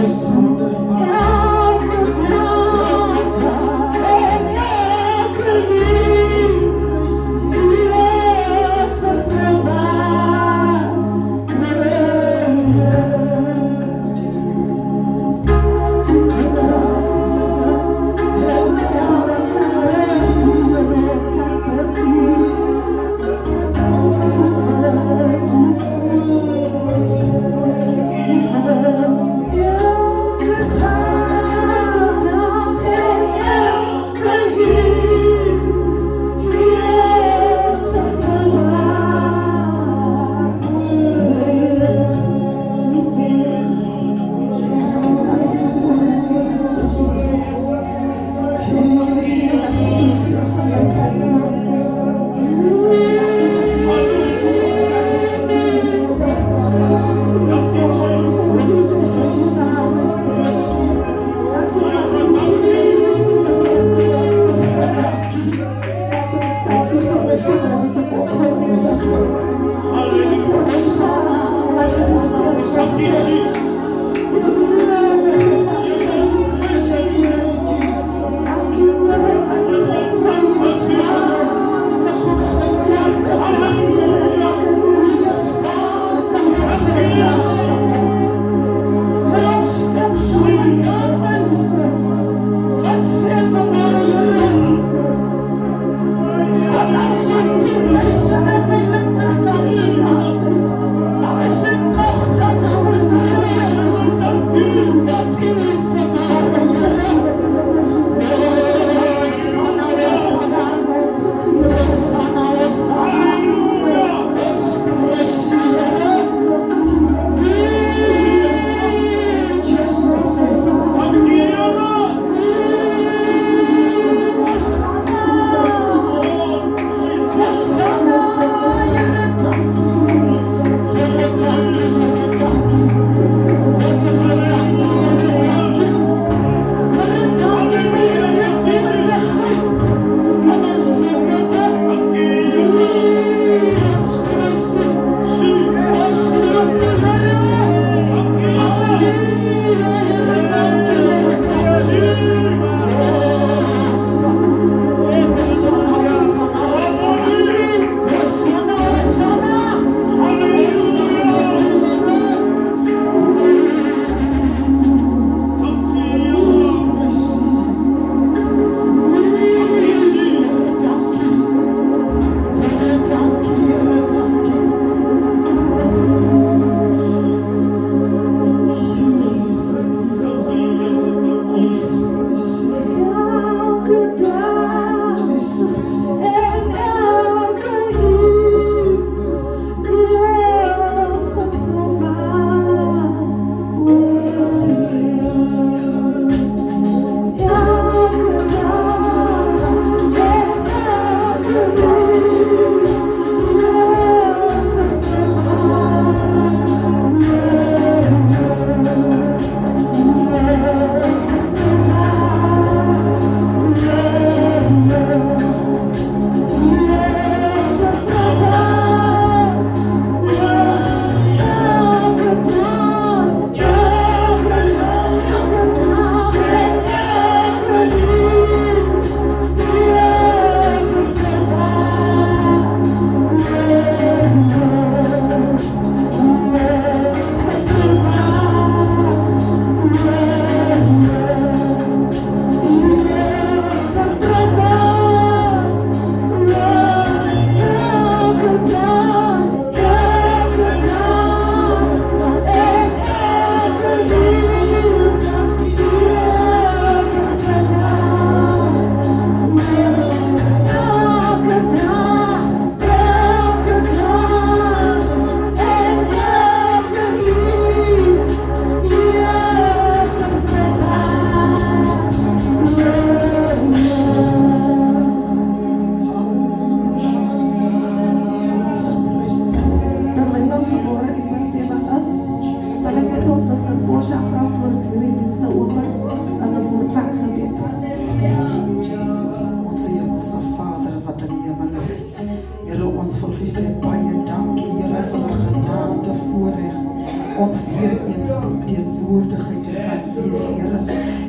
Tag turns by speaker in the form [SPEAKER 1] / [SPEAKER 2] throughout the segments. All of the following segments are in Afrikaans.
[SPEAKER 1] You could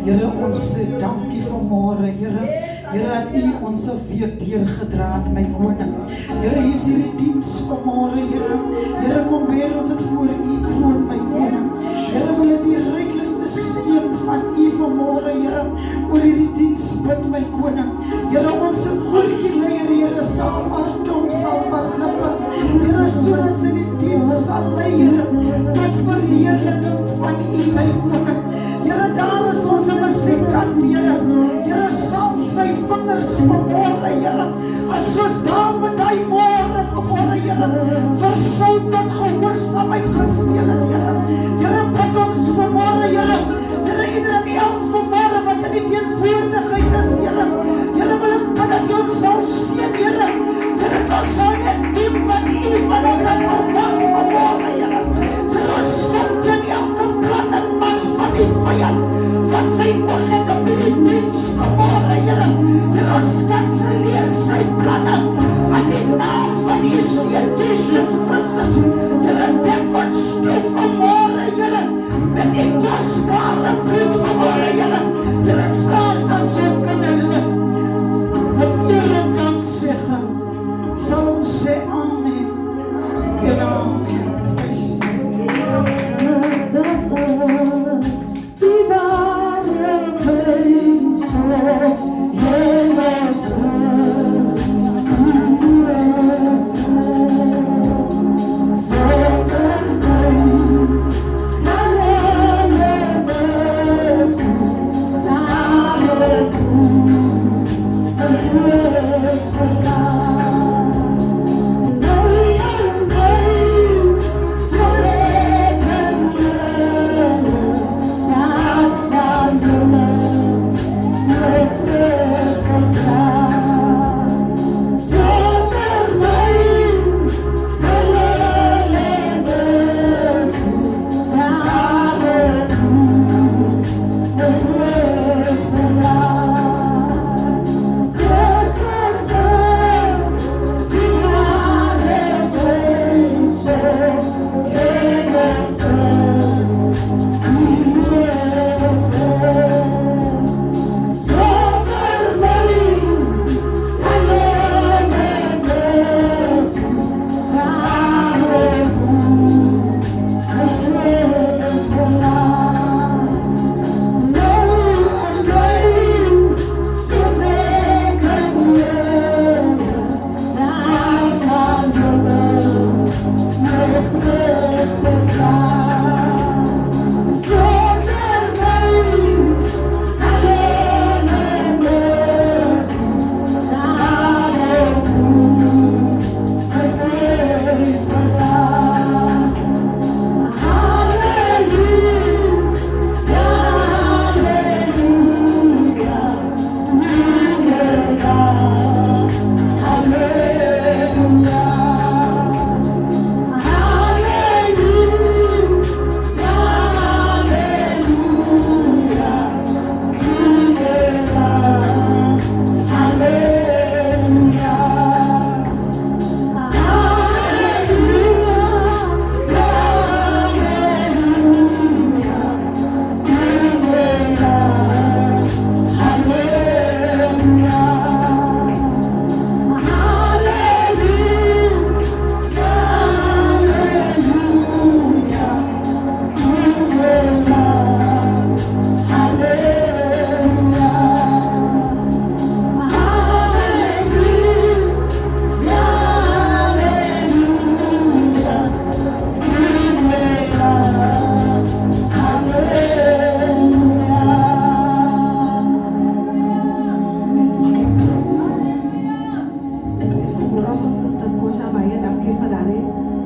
[SPEAKER 1] Here, ons sê dankie vanmôre, Here. Here, dat U ons week deurgedra het, my koning. Here, hier is hierdie diens vanmôre, Here. Here, kom beer ons dit voor U troon, my koning. Here, wil dit die ryklikste seën van U vanmôre, Here, oor hierdie diens bid, my koning. Here, ons koortjie leier, Here, sal vir tong, sal vir lippe. Here, sodat sy die diens sal lei, Here, tot verheerliking van U, my koning. Here, daar is ons musiekkant, Here. Here, sal sy vingers vanmôre, Here, as soos Dawid hy môre vanmôre, Here, vir sout tot gehoorsaamheid gespeel het, Here. Here, bid ons vanmôre, Here. Here, ieder en elk vanmôre wat in die teenwoordigheid is, Here. Here, wil ek bid dat U ons sal seën, Here. Here, dat sal net doen wat U van ons het verwag vanmôre, Here. Here, ons kom teen elke plan en mag van die vyand, van sy oog het op hierdie diens vanmôre, Here. Here, ons kanseleer sy planne aan die naam van die Seun Jesus Christus. Here, dek ons toe vanmôre, Here, met die kosbare bloed vanmôre, Here. Here, vra ons dan so kinderlik, met eer en danksegging, sal ons sê amen en amen. Prys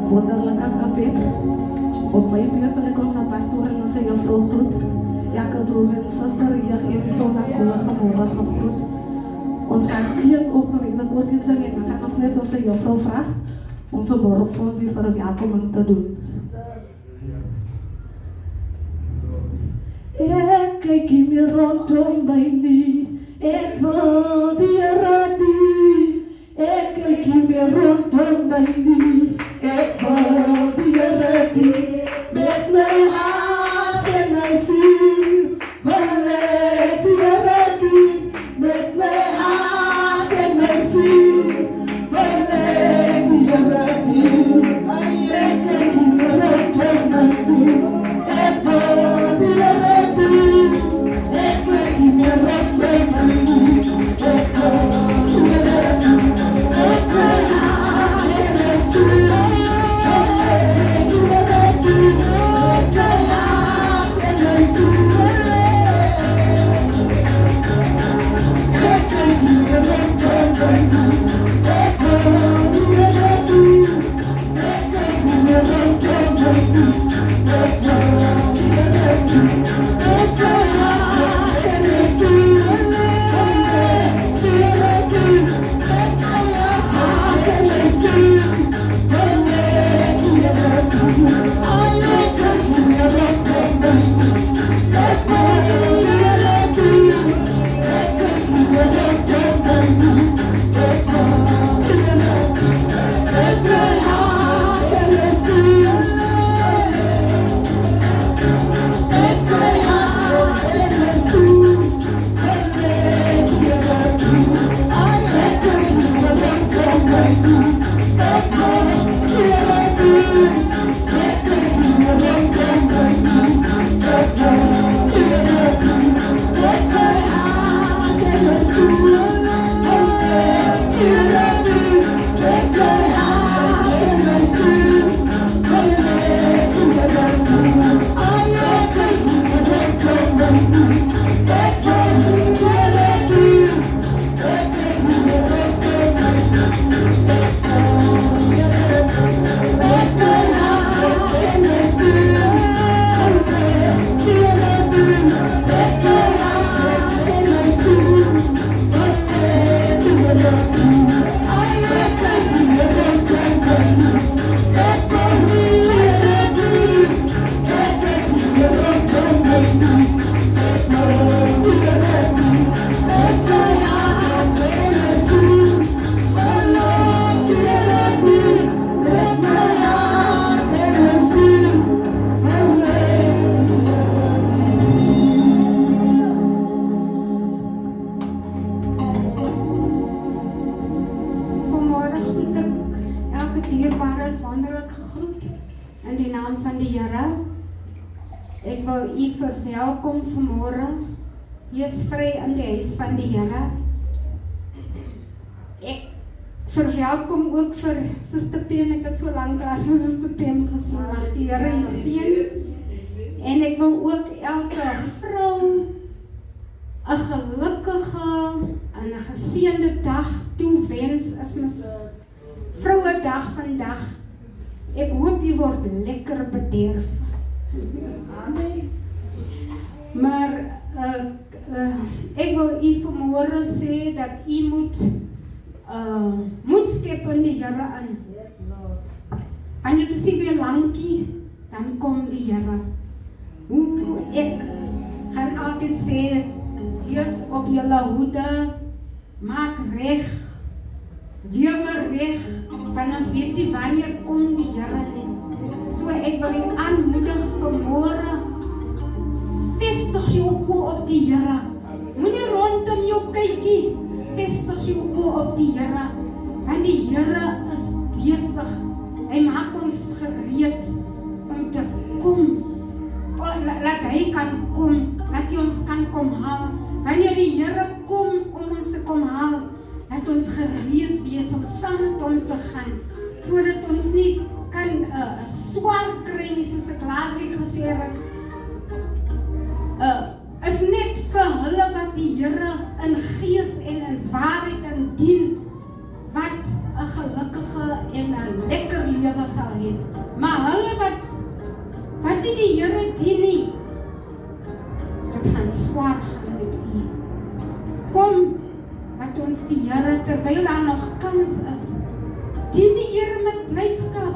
[SPEAKER 2] wonderlijke gebed. Op my beurt wil ek ons aan pastoor en ons juffrou groet. Elke broer en suster hier in die sondagsskool vanmorgen gegroet. Ons gaan een opgewekte koortjie sing en we gaan nog net ons juffrou vraag om vanmorgen vir ons die verwelkoming te doen. Ek kyk nie meer rondom my nie, ek wil die Here dien. Ek kyk nie meer rondom my nie, ek wil die Here dien. Met my hart en my ziel wil ek
[SPEAKER 3] wil u verwelkom vanmôre. Wees vry in die huis van die Here. Ek verwelkom ook vir Suster Piem, ek het so lank as vir Suster Piem gesien, mag die Here u seën. En ek wil ook elke vrou 'n gelukkige en 'n geseënde dag toewens, is mos Vrouedag vandag. Ek hoop jy word lekker bederf. Amen. Maar ek wil u vanmôre sê dat u moet skep in die Here in. Wanneer dit sien weer lankie, dan kom die Here. Ek gaan altyd sê, wees op julle hoede, maak reg, lewe reg, want ons weet nie wanneer kom die Here nie. So ek wil u aanmoedig vanmôre, vestig jou oë op die Here. Moenie rondom jou kykie, vestig jou oë op die Here, want die Here is besig. Hy maak ons gereed om te kom. Laat hy kan kom, laat hy ons kan kom haal. Wanneer die Here kom om ons te kom haal, laat ons gereed wees om saam met hom te gaan, sodat ons nie kan swaar kry nie, soos ek laasweek gesê het. Is net vir hulle wat die Here in gees en in waarheid en dien, wat 'n gelukkige en 'n lekker lewe sal hê. Maar hulle wat nie die Here dien nie, dit gaan swaar gaan met u. Kom, wat ons die Here, terwyl daar nog kans is, dien die Here met blydskap.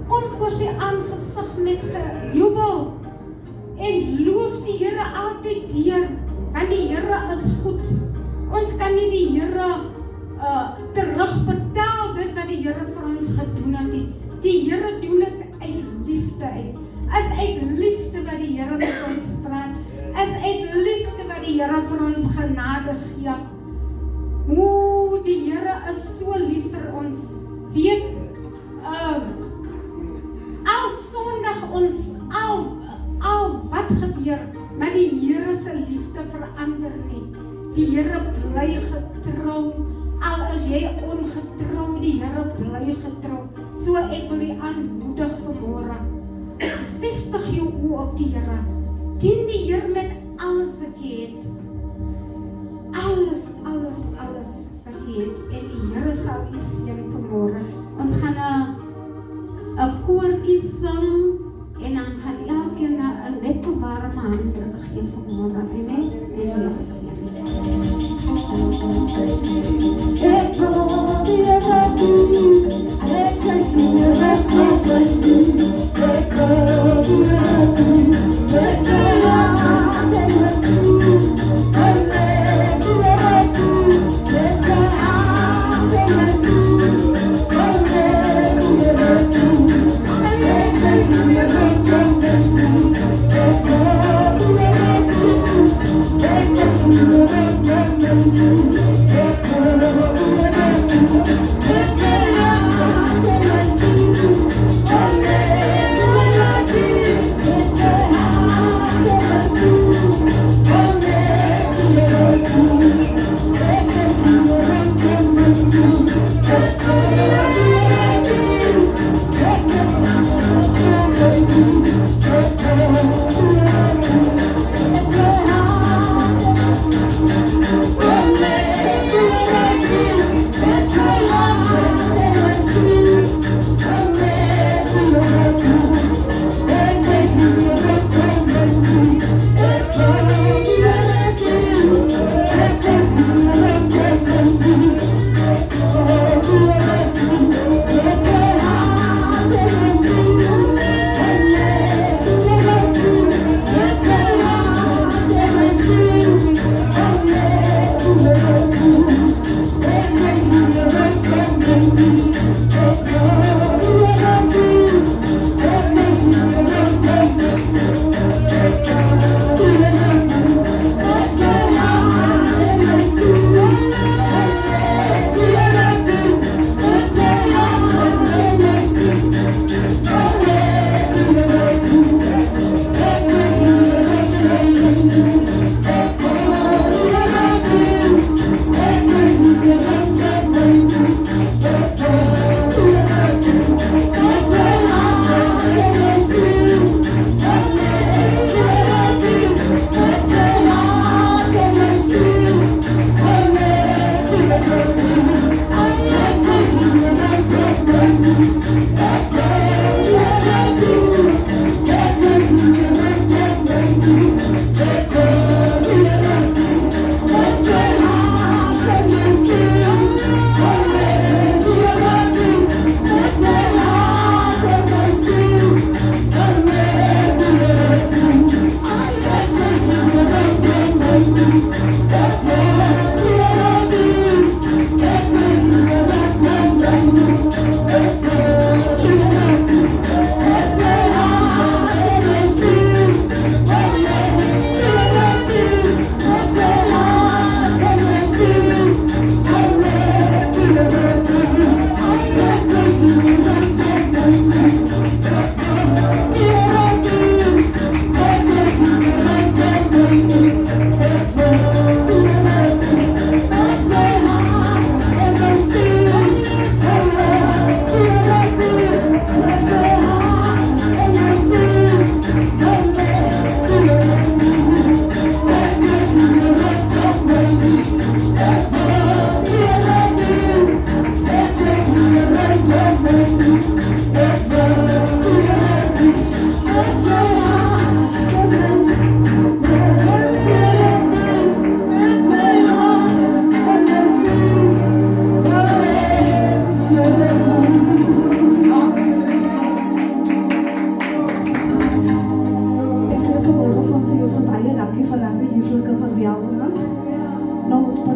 [SPEAKER 3] Kom voor sy aangesig met gejubel en loof die Here altyd deur, want die Here is goed. Ons kan nie die Here terugbetaal dit wat die Here vir ons gedoen het. Die Here doen dit uit liefde uit. Is uit liefde wat die Here met ons praat. Is uit liefde wat die Here vir ons genade gee. Die Here is so lief vir ons. Weet, al sondig ons, al wat gebeur, maar die Here se liefde verander nie. Die Here bly getrou. Al is jy ongetrou, die Here bly getrou. So ek wil u aanmoedig vanmôre. Vestig jou oë op die Here. Dien die Here met alles wat jy het. Alles wat jy het. En die Here sal u seën vanmôre. Ons gaan 'n koortjie sing en dan gaan elkeen 'n lekker warme handdruk gee vanmôre. Amen. En die Here seën. Ek wil die Here dien. Ek wil die Here dien. Ek wil die Here dien. Ek wil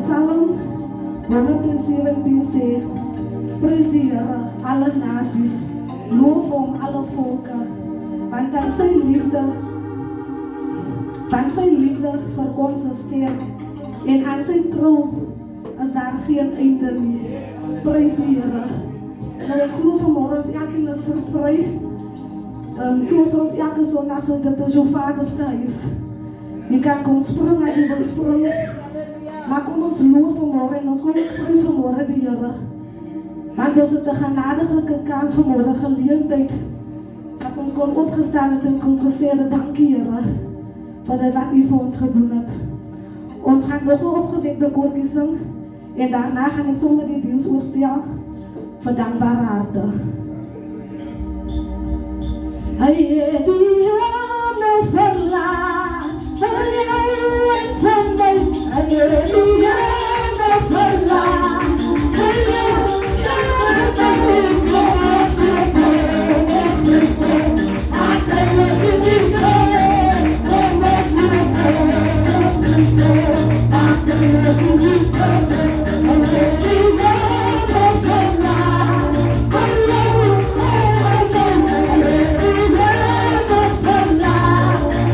[SPEAKER 2] Psalm 117 sê, prys die Here, alle nasies, loof hom alle volke, want sy liefde vir ons is sterk, en aan sy trou is daar geen einde nie. Prys die Here. Nou ek glo vanmorgen ons elkeen is vry, soos ons elke sondag, so dit is jou Vader se huis. Jy kan kom spring as jy wil spring, maar kom ons loof vanmorgen en ons kom prys vanmorgen die Here. Want ons het 'n genadige kans vanmorgen geleentheid, dat ons kon opgestaan het en kon gesê het, dankie Here, vir dit wat U vir ons gedoen het. Ons gaan nog 'n opgewekte koortjie sing, en daarna gaan ek sommer die diens oorstel, vir dankbare harte. Hy het die hemel verlaat, vir jou en vir my. Hy het die hemel verlaat, vir jou en vir my. Ons is so, ek is die groot, kom ons is so, ek is die groot. Hey,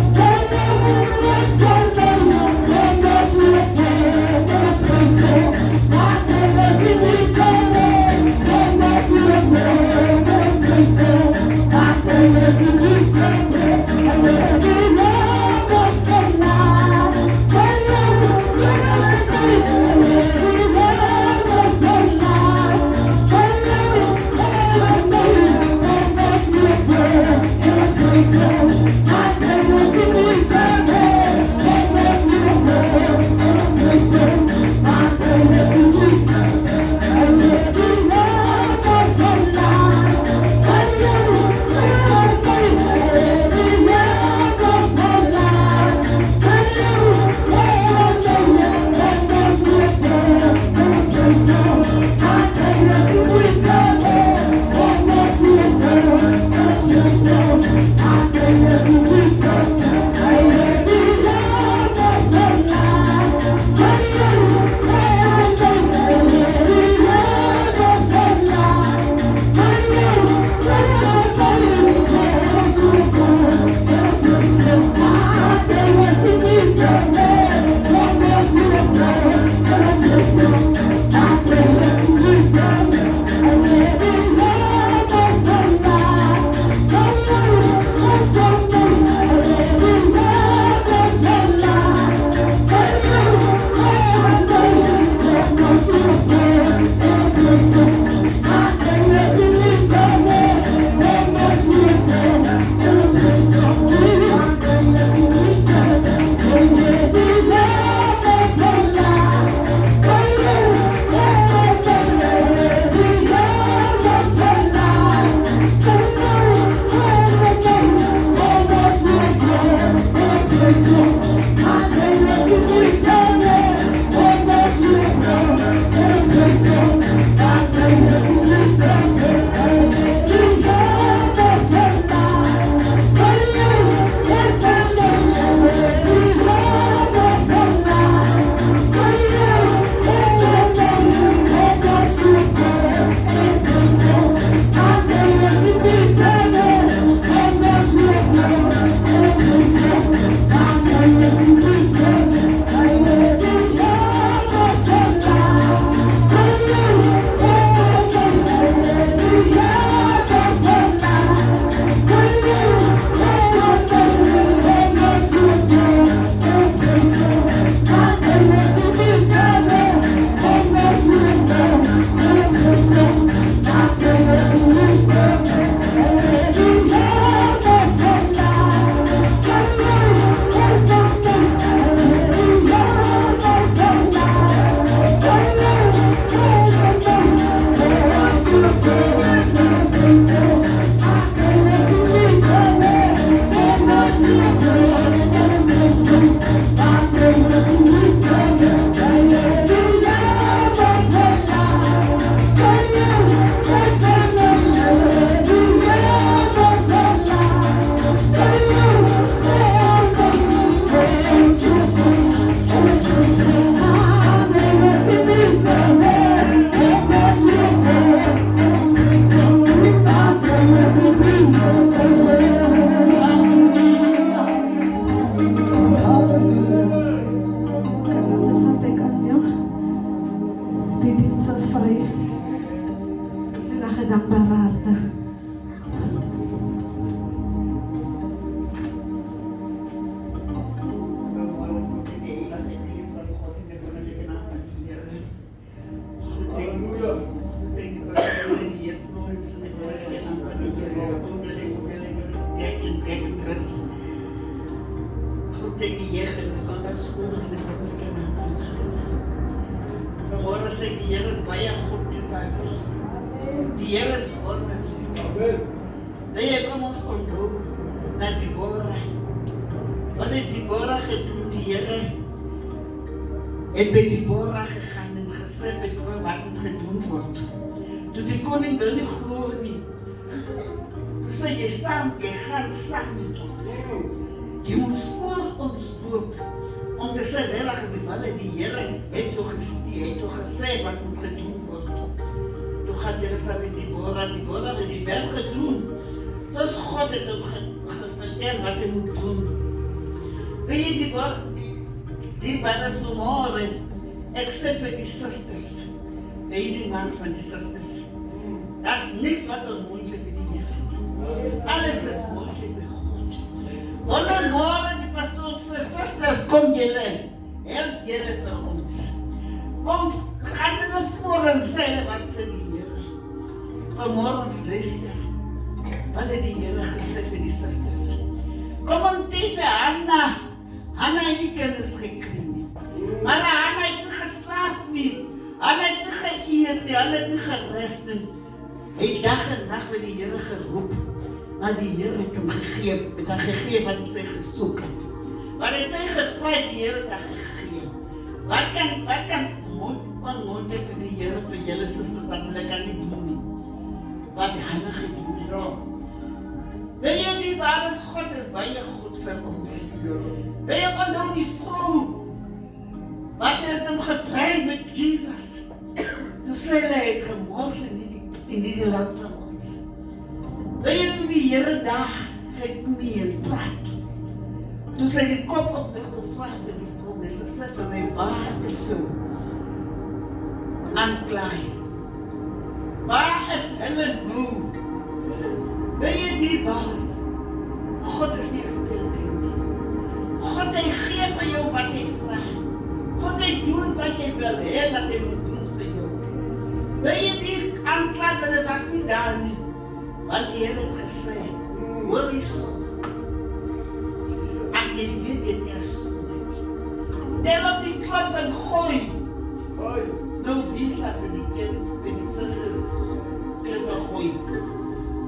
[SPEAKER 4] Van die sisters. Dat is niks wat onmogelijk bij de Heer. Alles is mogelijk bij God. Wanneer morgen die pastoor zegt, sisters, kom jullie. Help jullie voor ons. Kom, gaan we naar voren en zeggen wat ze de Heer. Vanmorgen luister. Wat heeft de Heer gezegd voor die sisters? Kom een tegen Hanna. Hanna heeft niet kennis gekregen. Maar Hanna heeft niet geslapen niet. Hanna het niet geëerd, Hanna het niet gerust. Hij dag en nacht voor die Heer geroep. Maar die Heer heeft hem gegeven wat hij gezoek had. Wat hij gevraagd, die Heer heeft dat gegeven. Wat kan onmogelijk voor die Heer, voor jullie zuster, dat hij kan niet doen. Wat Hanna gedaan heeft. Wil je die waarheid, God is baie goed voor ons. Wil je onthou die vrouw, wat heeft hem getraind met Jezus. Toen zei hij het gemors in die land van ons. Wil je toen die Heere daar geknieën praat. Toen zei die kop op de gevraagd voor die vrouw. En ze zei voor mij, waar is jou aanklaai? Waar is Helen nu? Wil je die baas? God is niet speelkind. God hij geeft bij jou wat hij vraagt. God hij doet wat hij wil, hè, dat hij moet doen voor jou. Wil je die aanklaat en dat was niet daar niet. Want die Heer heeft gezegd, hoor je zo. Als je weet, je niet zo. Stel op die klop en gooi. Nou, wie staat voor die kind, voor die zusters, klop en gooi.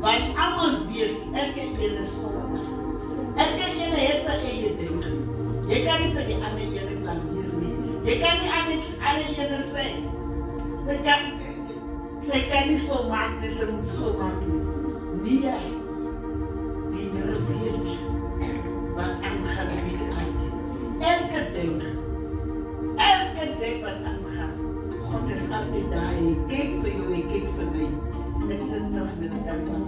[SPEAKER 4] Want allemaal weet, elke ene is zonde. Elke ene heeft zijn eigen ding. Je kan niet voor die andere ene planeren niet. Je kan niet aan de ene zijn. Ze kan niet zo maken, ze moet zo maken. Niet jij. Die Heer weet wat aangaat bij de aarde. Elke ding wat aangaat. God is altijd daar. Hij kijkt voor jou, hij kijkt voor mij. Ik zit terug met de dank van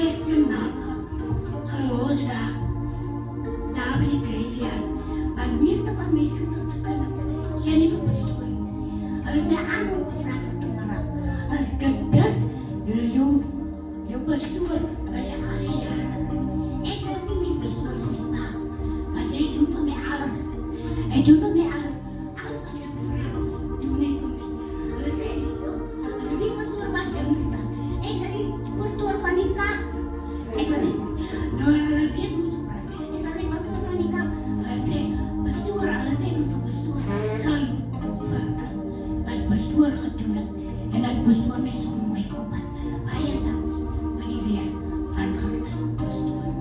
[SPEAKER 5] Pastoor, doe vir my alles wat ek vra. Doen net vir my. Hulle sê, as ek die pastoor wat doen staan, ek is die pastoor van die kerk. Ek is nou hulle weet moet praat. Ek is die pastoor van die kerk. Hulle sê, pastoor, hulle sê moet vir pastoor. Kan wat pastoor gedoen het. En dat pastoor my so mooi oppas. Baie dankie vir die weer van gister, pastoor.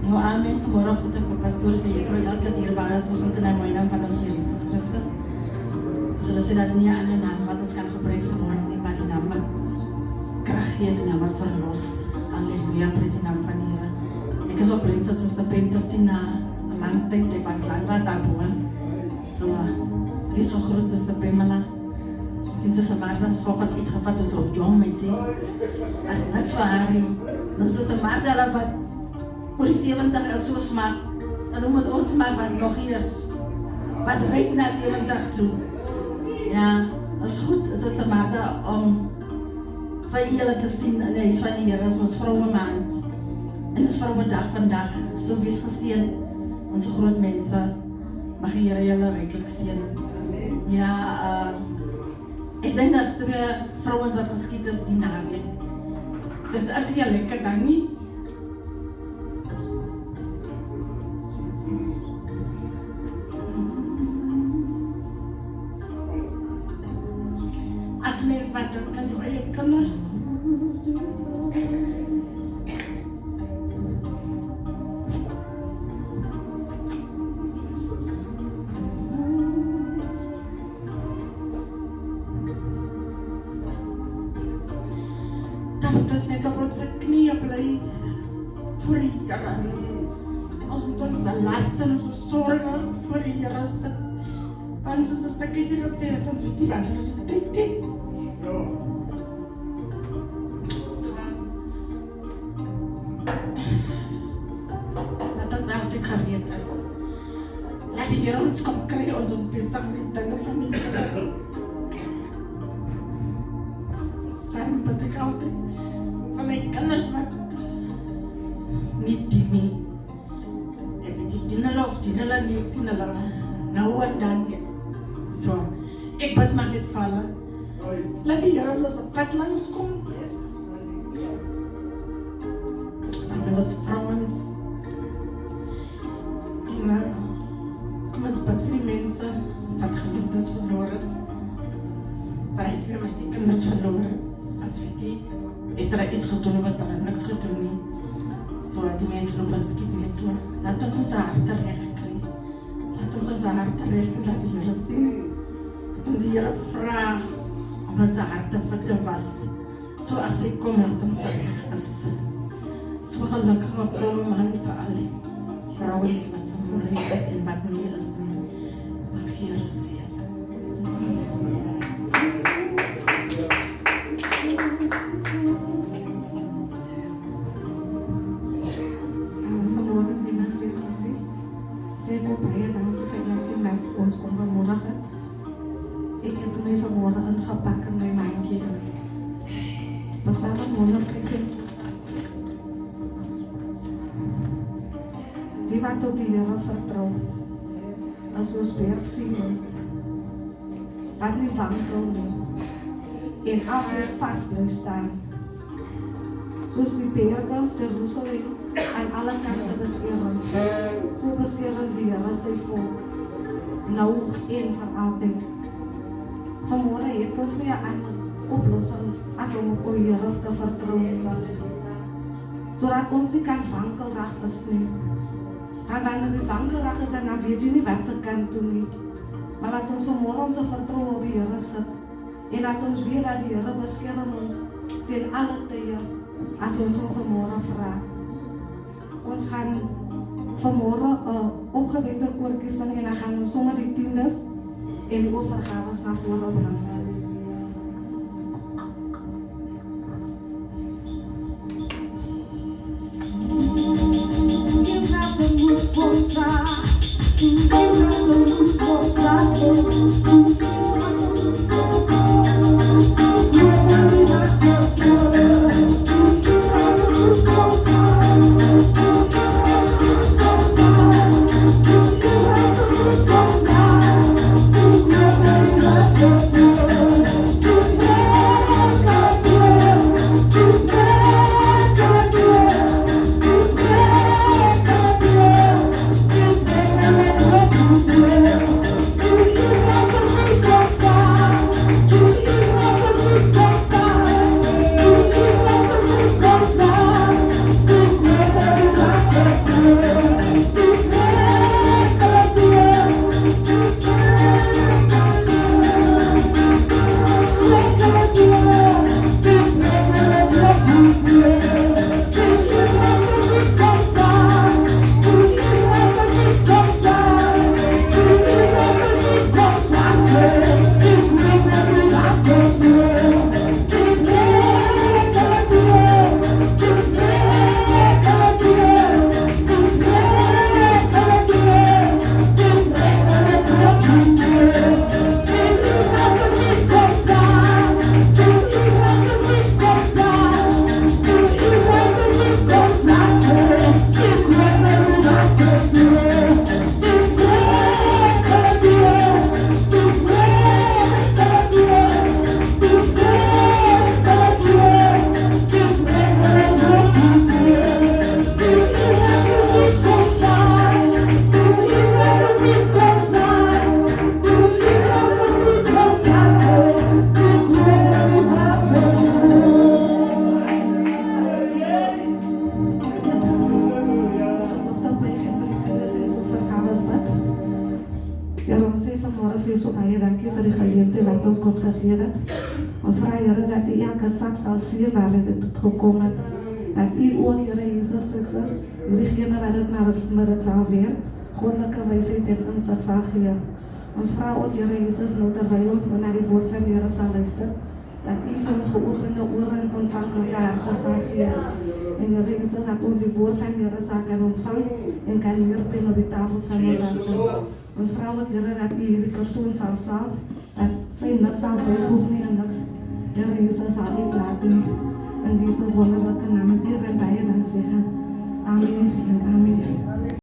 [SPEAKER 6] Nou amen, vanmorgen groet ek vir pastoor vir juffrou elke dierbare is groet in die mooie naam van ons Heer Jesus Christus. Soos hulle sê, dat is nie 'n ander naam wat ons kan gebruik vanmorgen nie, maar die naam wat krag gee, die naam wat verlos. Halleluja, prys die naam van die Here. Ek is op blink vir Sister Pem te sien na 'n lang tyd, ek was daarboe. So, wie so groot Sister Pamela. Ek sien Sister Martha se volgend uitgevat, so jong meisie. As niks vir haar nie. Nou Sister Martha, hulle wat oor die 70 is so smaak, dan noem het ons maar wat nog eers, wat ryk na 70 toe. Ja, is goed, is Sister Martha, om vir julle te sien in die huis van die Here, is ons vrouwe maand, en is vrouwe dag vandag, so wees geseën, onze groot mense, mag die Here julle ryklik seën. Ja, ek dink dat is 2 vrouwens wat geskied is die naweek. Dus as jy lekker dan nie, as mens wat dink aan jou eie kinders. Dan moet ons net op onze knieën bly voor die Here. Ons moet onze lasten, onze zorgen voor die Here sit. Want soos as ek het gesê, dat ons weet nie wat ons het tyd het. So, dat ons altyd gereed is. Laat die Here ons kom kry, ons is besig met die dinge van die Here. Daarom bid ek altyd van my kinders wat nie dien nie. Ek weet die dien hulle of dien hulle nie, ek sien hulle nou en dan nie. So, ek bid maar net vir hulle. Laat die Here hulle op pad langs kom. Van hulle vrouwens. En kom ons bid vir die mense wat geliefdes verloor het. Waar ek weer my kinders verloor het. As weet jy, het hulle iets gedoen wat hulle niks gedoen nie. So, die mense loop en skiet net so. Laat ons onze harte reg kry. Laat ons onze harte reg kry, laat die Here sien. Laat ons die Here vra om onze harte vir te was. So as hy kom, laat ons reg is. So gelukkige vrouwe man vir al die vrouwens wat vermoeid is en wat nie is nie. Mag die Here seën. Sê ek ook baie dankie vir elkeen wat ons kom bemoedig het. Ek het my vanmorgen ingepak in my mandjie. Psalm 115. Die wat op die Here vertrou, is soos bergsiening, wat nie wankel nie, en altyd vast bly staan. Soos die berge Jerusalem aan alle kante beskerm, so beskerm die Here sy volk, nou en vir altyd. Vanmorgen het ons nie 'n ander oplossing as om op die Here te vertrou, sodat ons nie kan wankelrig is nie. Want wanneer die wankelrig is, dan weet jy nie wat se kant toe nie. Maar laat ons vanmorgen ons vertroue op die Here sit, en laat ons weet dat die Here beskerm ons teen alle tye, as ons hom vanmorgen vra. Ons gaan vanmorgen 'n opgewekte koortjie sing en dan gaan ons sommer die tiendes en die offergawes na vore bring.
[SPEAKER 2] wat ons kon gegee het. Ons vra Here dat U elke sak sal sien waar dit gekom het. Dat U ook, Here Jesus Christus, diegene wat dit maar dit sal weer, goddelike wysheid en insig sal gee. Ons vra ook, Here Jesus, nou terwyl ons na die woord van die Here sal luister, dat U vir ons geopende ore en ontvanklike harte sal gee. En Here Jesus, dat ons die woord van die Here sal kan ontvang en kan neerpen op die tafels van ons harte. Ons vra ook, Here, dat U hierdie persoon sal salf, dat sy niks sal byvoeg nie en niks, Here Jesus, sal uitlaat nie. In Jesus wonderlijke naam, hier en baie dank zeggen. Amen en amen.